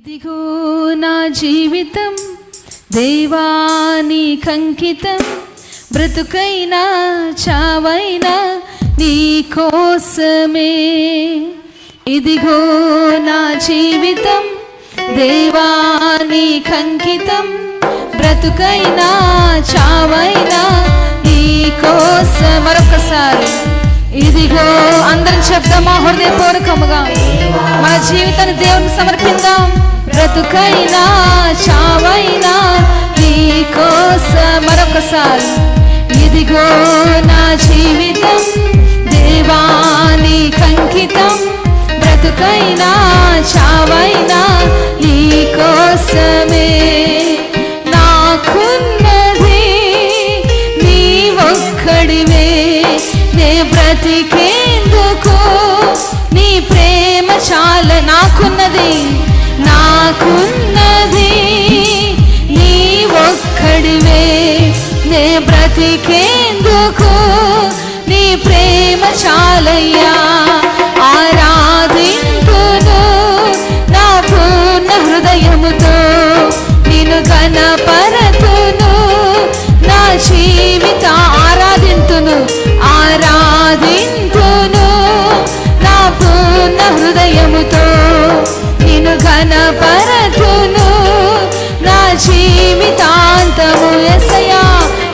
ఇదిగో నా జీవితం దేవానికంకితం, బ్రతుకైనా చావైనా నీ కోసమే. ఇదిగో నా జీవితం దేవానికంకితం, బ్రతుకైనా చావైనా నీ కోసం. మరొకసారి ఇదిగో అందరం చెప్దామా హృదయపూర్వకముగా? మన జీవితాన్ని దేవునికి సమర్పిద్దాం. బ్రతుకైనా చావైనా నీ కోసం. మరొకసారి ఇదిగో నా జీవితం దేవానికంకితం, బ్రతుకైనా చావైనా నీ కోసమే. నాకున్నది నీ ఒక్కడివే, నే బ్రతికేందుకు నీ ప్రేమ చాల. నాకున్నది నీ ఒక్కడివే, నే బ్రతికేందుకు నీ ప్రేమ చాలయ్యా. ఆరాధింతును నా పూర్ణ హృదయముతో, నిన్ను ఘనపరతును నా జీవిత. ఆరాధింతును నా పూర్ణ హృదయముతో, నిన్ను ఘనపరతును నా జీవితాంతము. యేసయ్యా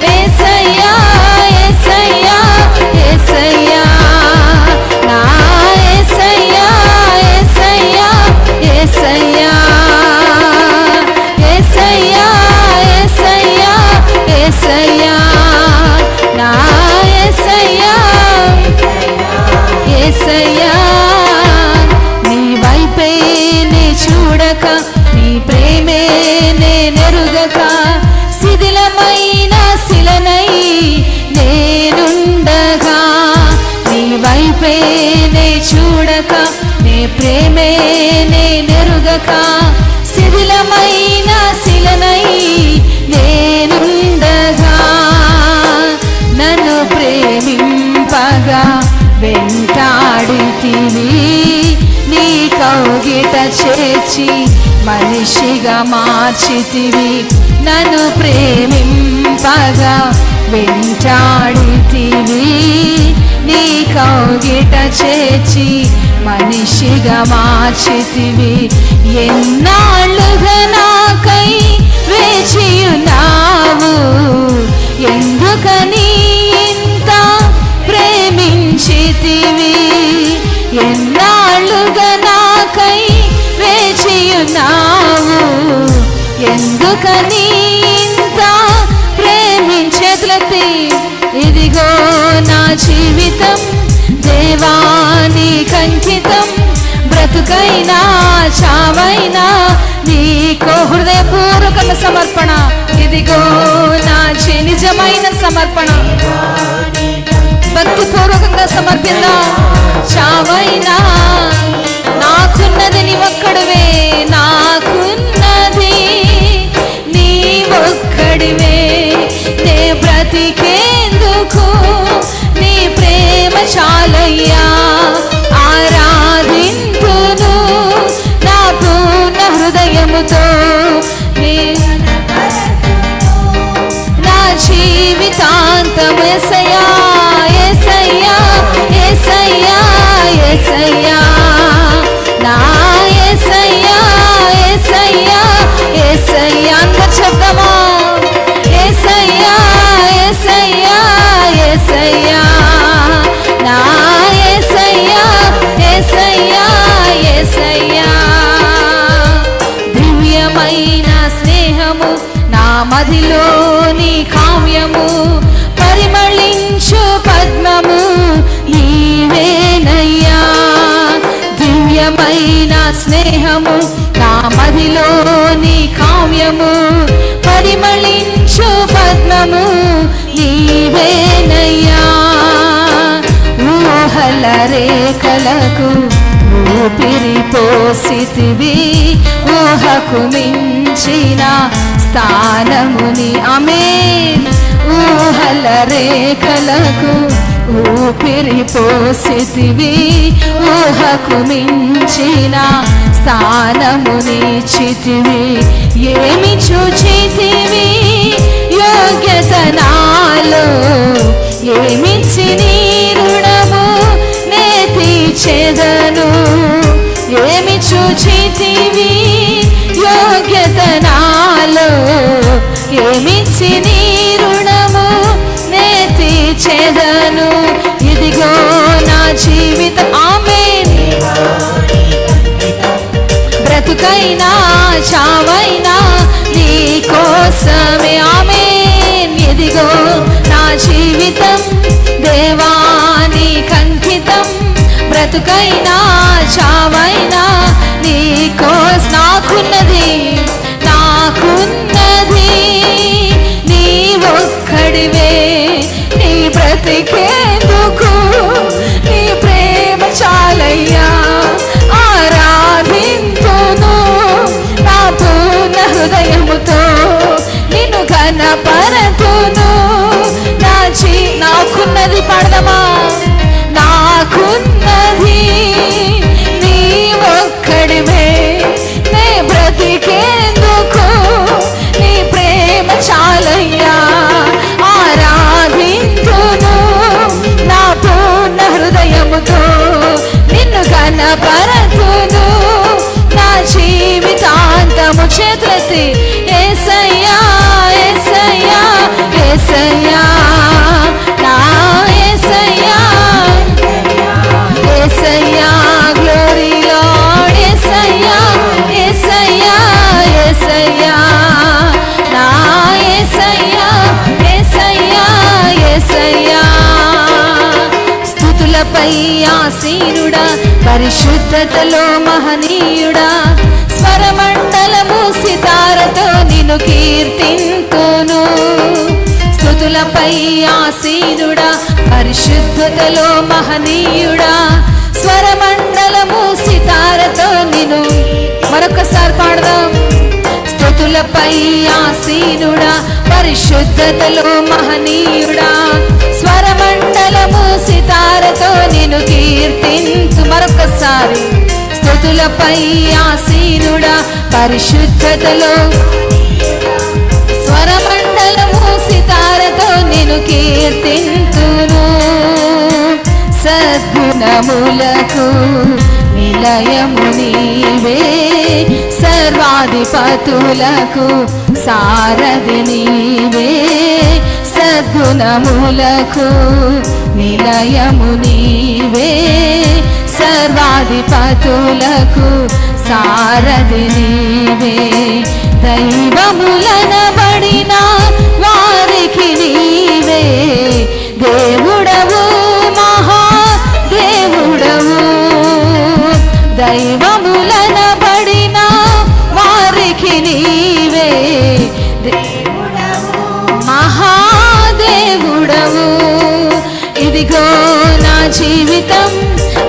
యేసయ్యా యేసయ్యా యేసయ్యా, నా యేసయ్యా యేసయ్యా యేసయ్యా యేసయ్యా యేసయ్యా యేసయ్యా, నా యేసయ్యా యేసయ్యా. నీ వైపే నే చూడక, నీ ప్రేమే నే నెరుగక, శిథిలమైన శిలనై నేనుండగా. నీ వైపే నే చూడక, నీ ప్రేమే నే నెరుగక, శిథిలమైన శిలనై నేనుండగా. నన్ను ప్రేమింపగా వెంటాడితివి, నీ కౌగిట చేర్చి మనిషిగా మార్చితివి. నన్ను ప్రేమింపగా వెంటాడితివి, నీ కౌగిట చేర్చి మనిషిగా మార్చితివి. ఎన్నాళ్ళుగా నాకై వేచియున్నావు, ఎందుకని ఇంత ప్రేమించితివి? ఎన్నాళ్ళుగా నాకై వేచియున్నావు, ఎందుకని ఇంత ప్రేమించేతులెత్తి. ఇదిగో నా జీవితం దేవానికంకితం, బ్రతుకైనా చావైనా నీకో. హృదయపూర్వక సమర్పణ. ఇదిగో నా నిజమైన సమర్పణ. భక్తిపూర్వకంగా సమర్పిద్దాం. చావైనా నాకున్నది నీ ఒక్కడివే, నాకున్నది నీ ఒక్కడివే, నే బ్రతికేందుకు నీ ప్రేమ చాలయ్యా. ఆరాధింతును నా పూర్ణ హృదయముతో, నా జీవితాంతం. యేసయ్యా యేసయ్యా యేసయ్యా యేసయ్యా, నా యేసయ్యా యేసయ్యా యేసయ్యా. అందరూ చెప్దామా? యేసయ్యా యేసయ్యా యేసయ్యా, నా యేసయ్యా యేసయ్యా యేసయ్యా. దివ్యమైన స్నేహము నా మదిలోని కావ్యము, పరిమళించు పద్మము నీవేనయ్యా. దివ్యమైన స్నేహము నా మదిలోని కావ్యము, పరిమళించు పద్మము నీవేనయ్యా. ఊహల రేఖలకు ఊపిరి పోసితివి, ఊహకు మించిన స్థానముని. ఆమేన్. ఊహల రేఖలకు ఊపిరి పోసితివి, ఊహకు మించిన స్థానమునిచ్చితివి. ఏమి చూచితివి యోగ్యత నాలో, ఏమిచ్చి నీ రుణము నే తీర్చెదను. ఏమి చూచితివి యోగ్యత నాలో, ఏమిచ్చి నీ రుణము నే తీర్చెదను. ఇదిగో నా జీవితం, ఆమేన్. బ్రతుకైనా చావైనా నీ కోసమే, ఆమేన్. ఇదిగో నా జీవితం దేవా నీకంకితం. బ్రతుకైనా చావైనా నీ కోసం. నాకున్నది నీ ఒక్కడివే. నీ బ్రతికేందుకు నీ ప్రేమ చాలయ్యా. ఆరాధింతును నా పూర్ణ హృదయముతో, నిన్ను ఘనపరతును. నాకున్నది పాడదమా. నాకున్నది నీ ఒక్కడివే. నే బ్రతికేందుకు నీ ప్రేమ చాలయ్యా. ఆరాధింతును నా పూర్ణ హృదయముతో, నిన్ను ఘనపరతును నా జీవితాంతము. చేతులెత్తి యేసయ్యా యేసయ్యా యేసయ్యా నా యేసయ్యా యేసయ్యా. గ్లోరీ లార్డ్ యేసయ్యా యేసయ్యా యేసయ్యా నా యేసయ్యా యేసయ్యా యేసయ్యా. స్తుతులపై ఆసీనుడా, పరిశుద్ధతలో మహనీయుడా, స్వరమండలము సితారతో నిన్ను కీర్తింతును. స్తుతులపై ఆసీనుడా, పరిశుద్ధతలో మహనీయుడా, స్వరమండలము సితారతో నిన్ను. మరొకసారి పాడదాం. స్తుతులపై ఆసీనుడా, పరిశుద్ధతలో మహనీయుడా, స్వరమండలము సితారతో నిన్ను కీర్తింతు. మరొకసారి. స్తుతులపై ఆసీనుడా, పరిశుద్ధతలో స్వరమండలము సితారతో నిన్ను కీర్తింతును. సద్గుణములకు నిలయము నీవే, సర్వాధిపతులకు సారథి నీవే. సద్గుణములకు నిలయము నీవే, సర్వాధిపతులకు సారథి నీవే. దైవములనబడిన వారికి నీవే దేవుడవు, మహాదేవుడవు. దైవములనబడిన వారికి నీవే దేవుడవు, మహాదేవుడవు. ఇదిగో నా జీవితం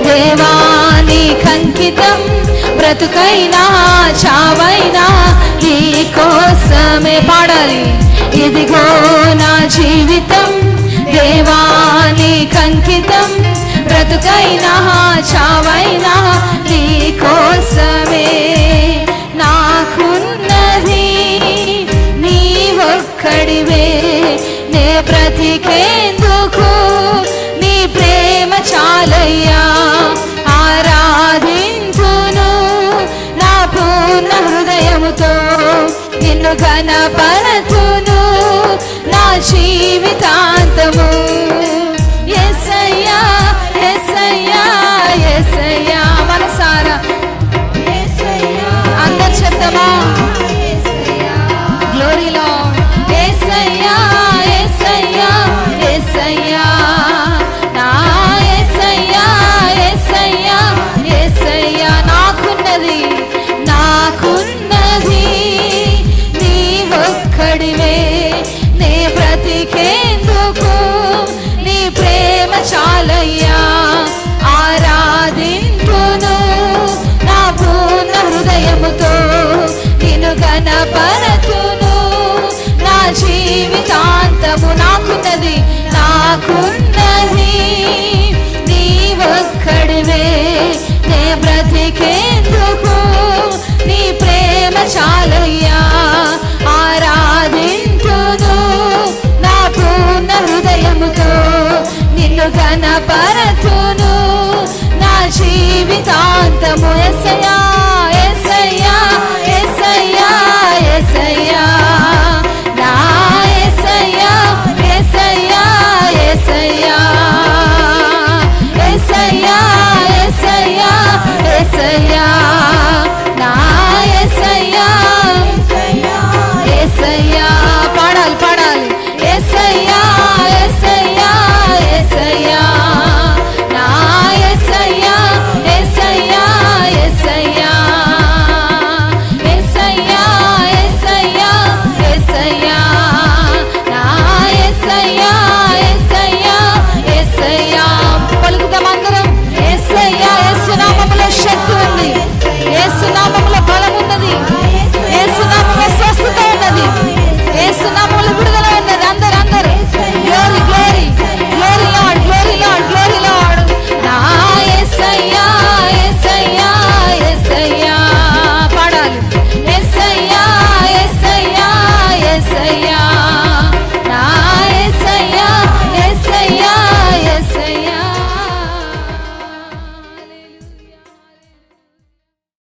దేవా నీకంకితం. బ్రతుకైనా చావైనా నీ కోసమే. పాడాలి. ఇదిగో నా జీవితం దేవా నీకంకితం. బ్రతుకైనా చావైనా నీ కోసమే. నాకున్నది నీ ఒక్కడివే. నే బ్రతికేందుకు నీ ప్రేమ చాలయ్యా. ఆరాధింతును నా పూర్ణ హృదయముతో, నిన్ను ఘనపరతును నా జీవితాంతము. యేసయ్యా యేసయ్యా యేసయ్యా. మనసారా అందరు చెప్తామా. గ్లోరీ లార్డ్ యేసయ్యా యేసయ్యా యేసయ్యా నా యేసయ్యా యేసయ్యా యేసయ్యా. నాకున్నది నీ ఒక్కడివే. నే బ్రతికేందుకు నీ ప్రేమ చాలయ్యా. ఆరాధింతును నా పూర్ణ హృదయముతో, నిన్ను ఘనపరతును నా జీవితాంతము. నాకున్నది